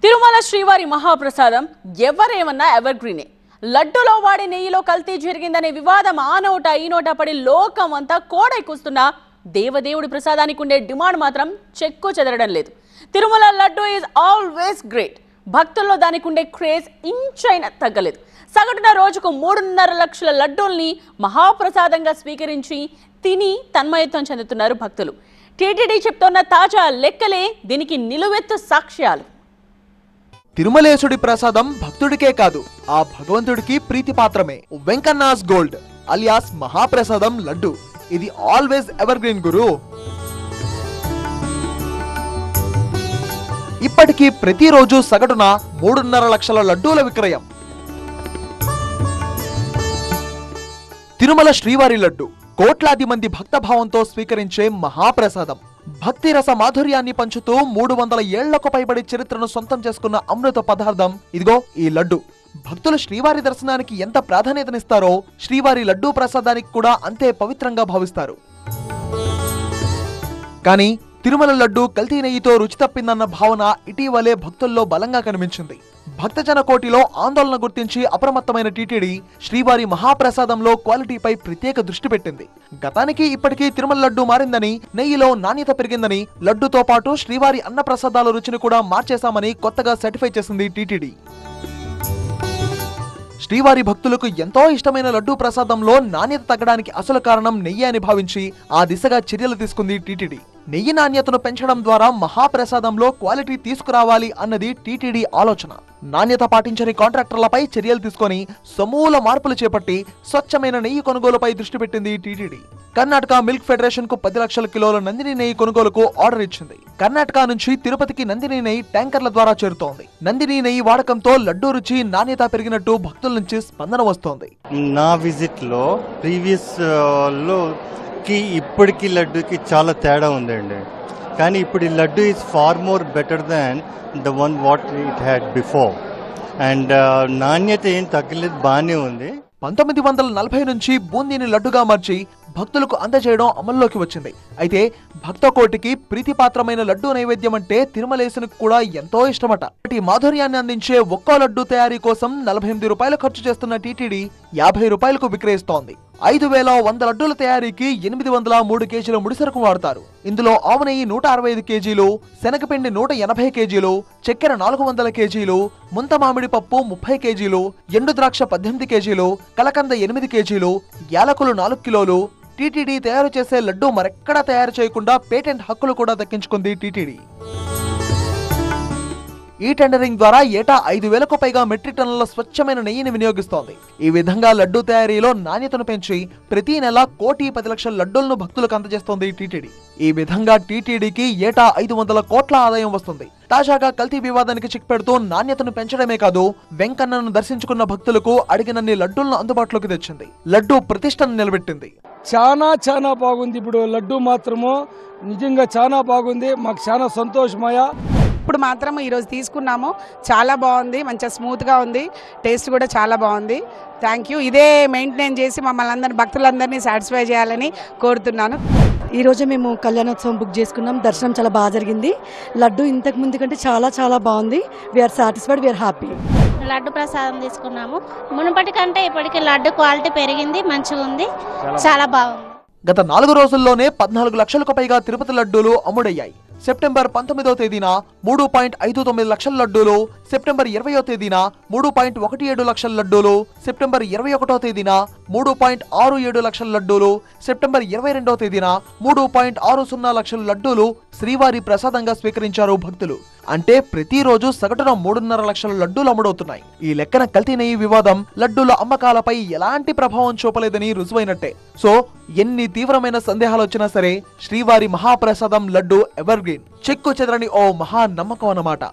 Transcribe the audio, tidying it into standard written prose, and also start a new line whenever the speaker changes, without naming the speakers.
తిరుమల శ్రీవారి మహాప్రసాదం ఎవరేమన్నా ఎవర్ గ్రీనే. లడ్డులో వాడే నెయ్యిలో కల్తీ జరిగిందనే వివాదం ఆ నోట ఈ నోట పడి లోకం అంతా కోడైకొస్తున్నా దేవదేవుడి ప్రసాదానికి ఉండే డిమాండ్ మాత్రం చెక్కు చెదరడం లేదు. Tirumala laddu is always great. భక్తుల్లో దానికి ఉండే క్రేజ్ ఇంచైనా తగ్గలేదు. సగటున రోజుకు 3.5 లక్షల లడ్డూల్ని మహాప్రసాదంగా స్వీకరించి తిని తన్మయత్వం చెందుతున్నారు భక్తులు. టీటీడీ చెప్తున్న తాజా లెక్కలే దీనికి నిలువెత్తు సాక్ష్యాలు.
తిరుమలేశుడి ప్రసాదం భక్తుడికే కాదు, ఆ భగవంతుడికి ప్రీతిపాత్రమే. వెంకన్నాస్ గోల్డ్ అలియాస్ మహాప్రసాదం లడ్డు, ఇది ఆల్వేస్ ఎవర్ గ్రీన్ గురు. ఇప్పటికీ ప్రతిరోజు సగటున 3.5 లక్షల లడ్డూల విక్రయం. తిరుమల శ్రీవారి లడ్డు కోట్లాది మంది భక్తభావంతో స్వీకరించే మహాప్రసాదం. భక్తి రస మాధుర్యాన్ని పంచుతూ 300 ఏళ్లకు పైబడి చరిత్రను సొంతం చేసుకున్న అమృత పదార్థం ఇదిగో ఈ లడ్డు. భక్తులు శ్రీవారి దర్శనానికి ఎంత ప్రాధాన్యతనిస్తారో శ్రీవారి లడ్డూ ప్రసాదానికి కూడా అంతే పవిత్రంగా భావిస్తారు. కానీ తిరుమల లడ్డు కల్తీ నెయ్యితో రుచి తప్పిందన్న భావన ఇటీవలే భక్తుల్లో బలంగా కనిపించింది. భక్తజన కోటిలో ఆందోళన గుర్తించి అప్రమత్తమైన టీటీడీ శ్రీవారి మహాప్రసాదంలో క్వాలిటీపై ప్రత్యేక దృష్టి పెట్టింది. గతానికి ఇప్పటికీ తిరుమల లడ్డు మారిందని, నెయ్యిలో నాణ్యత పెరిగిందని, లడ్డుతో పాటు శ్రీవారి అన్న ప్రసాదాల రుచిని కూడా మార్చేశామని కొత్తగా సర్టిఫై చేసింది టీటీడీ. శ్రీవారి భక్తులకు ఎంతో ఇష్టమైన లడ్డూ ప్రసాదంలో నాణ్యత తగ్గడానికి అసలు కారణం నెయ్యి అని భావించి ఆ దిశగా చర్యలు తీసుకుంది టీటీడీ. నెయ్యి నాణ్యతను పెంచడం ద్వారా మహాప్రసాదంలో క్వాలిటీ తీసుకురావాలి అన్నది టీటీడీ ఆలోచన. నాణ్యత పాటించని కాంట్రాక్టర్లపై చర్యలు తీసుకొని సమూల మార్పులు చేపట్టి స్వచ్ఛమైన నెయ్యి కొనుగోలుపై దృష్టి పెట్టింది టీటీడీ. కర్ణాటక మిల్క్ ఫెడరేషన్ కు 10 లక్షల కిలోల నందిని నెయ్యి కొనుగోలుకు ఆర్డర్ ఇచ్చింది. కర్ణాటక నుంచి తిరుపతికి నందిని నెయ్యి ట్యాంకర్ల ద్వారా చేరుతోంది. నందిని నెయ్యి వాడకంతో లడ్డూ రుచి నాణ్యత పెరిగినట్టు భక్తుల నుంచి స్పందన వస్తోంది.
నా విజిట్ లో ప్రీవియస్ లో కి ఇప్పటికి లడ్డూకి చాలా తేడా ఉందండి. కానీ ఇప్పుడు ఈ laddu is far more better than the one what it had before. And నాణ్యత ఏం తగ్గలేదు, బాగానే ఉంది.
1940 నుంచి బూందీని లడ్డుగా మార్చి భక్తులకు అందజేయడం అమల్లోకి వచ్చింది. అయితే భక్త కోటికి ప్రీతిపాత్రమైన లడ్డూ నైవేద్యం అంటే తిరుమలేశునికి కూడా ఎంతో ఇష్టమట. ఈ మాధుర్యాన్ని అందించే ఒక్కో లడ్డు తయారీ కోసం 48 రూపాయలు ఖర్చు చేస్తున్న టీటీడీ 50 రూపాయలకు విక్రయిస్తోంది. 5100 లడ్డూల తయారీకి 803 కేజీల ముడిసరుకు వాడతారు. ఇందులో ఆవు నెయ్యి 165 కేజీలు, శనగపిండి 180 కేజీలు, చక్కెర 400 కేజీలు, ముంత మామిడి పప్పు 30 కేజీలు, ఎండు ద్రాక్ష 18 కేజీలు, కలకంద 8 కేజీలు, యాలకులు 4 కిలోలు. టీటీడీ తయారు చేసే లడ్డూ మరెక్కడా తయారు చేయకుండా పేటెంట్ హక్కులు కూడా దక్కించుకుంది టీటీడీ. ఈ టెండరింగ్ ద్వారా ఏటా 5,000కు పైగా మెట్రిక్ టన్నుల స్వచ్ఛమైన నెయ్యిని వినియోగిస్తోంది. ఈ విధంగా లడ్డూ తయారీలో నాణ్యతను పెంచి ప్రతి నెల 1,10,00,000 లడ్డూలను భక్తులకు అందజేస్తోంది టీటీడీ. ఈ విధంగా టీటీడీకి ఏటా 500 కోట్ల ఆదాయం వస్తుంది. తాజాగా కల్తీ వివాదానికి చిక్ పెడుతూ నాణ్యతను పెంచడమే కాదు, వెంకన్నను దర్శించుకున్న భక్తులకు అడిగినన్ని లడ్డూలను అందుబాటులోకి తెచ్చింది. లడ్డూ ప్రతిష్టను నిలబెట్టింది.
చాలా బాగుంది. ఇప్పుడు లడ్డూ మాత్రము నిజంగా చాలా బాగుంది. మాకు చాలా సంతోషమయ్యా.
ఇప్పుడు మాత్రం ఈరోజు తీసుకున్నాము, చాలా బాగుంది, మంచిగా స్మూత్గా ఉంది, టేస్ట్ కూడా చాలా బాగుంది. Thank you. ఇదే మెయింటైన్ చేసి మమ్మల్ని అందరినీ భక్తులందరినీ సాటిస్ఫై చేయాలని కోరుతున్నాను.
ఈరోజు మేము కళ్యాణోత్సవం బుక్ చేసుకున్నాం. దర్శనం చాలా బాగా జరిగింది. లడ్డు ఇంతకు ముందు కంటే చాలా బాగుంది. We are satisfied, we are happy.
Laddu ప్రసాదం తీసుకున్నాము. మునుపటి కంటే ఇప్పటికి లడ్డు క్వాలిటీ పెరిగింది, మంచిగా ఉంది, చాలా బాగుంది.
గత 4 రోజుల్లోనే 14 లక్షలకు పైగా తిరుపతి లడ్డూలు అమ్ముడయ్యాయి. సెప్టెంబర్ 19వ తేదీన 3.59 లక్షల లడ్డూలు, సెప్టెంబర్ 20వ తేదీన 3.17 లక్షల లడ్డూలు, సెప్టెంబర్ 21వ తేదీన 3.67 లక్షల లడ్డూలు, సెప్టెంబర్ 22వ తేదీన 3.60 లక్షల లడ్డూలు శ్రీవారి ప్రసాదంగా స్వీకరించారు భక్తులు. అంటే ప్రతిరోజు సగటున 3.5 లక్షల లడ్డూలు అమ్ముడవుతున్నాయి. ఈ లెక్కన కల్తీ నెయ్యి వివాదం లడ్డూల అమ్మకాలపై ఎలాంటి ప్రభావం చూపలేదని రుజువైనట్టే. సో ఎన్ని తీవ్రమైన సందేహాలు వచ్చినా సరే శ్రీవారి మహాప్రసాదం లడ్డు ఎవర్ గ్రీన్, చెక్కు చెదరని ఓ మహా నమ్మకం అన్నమాట.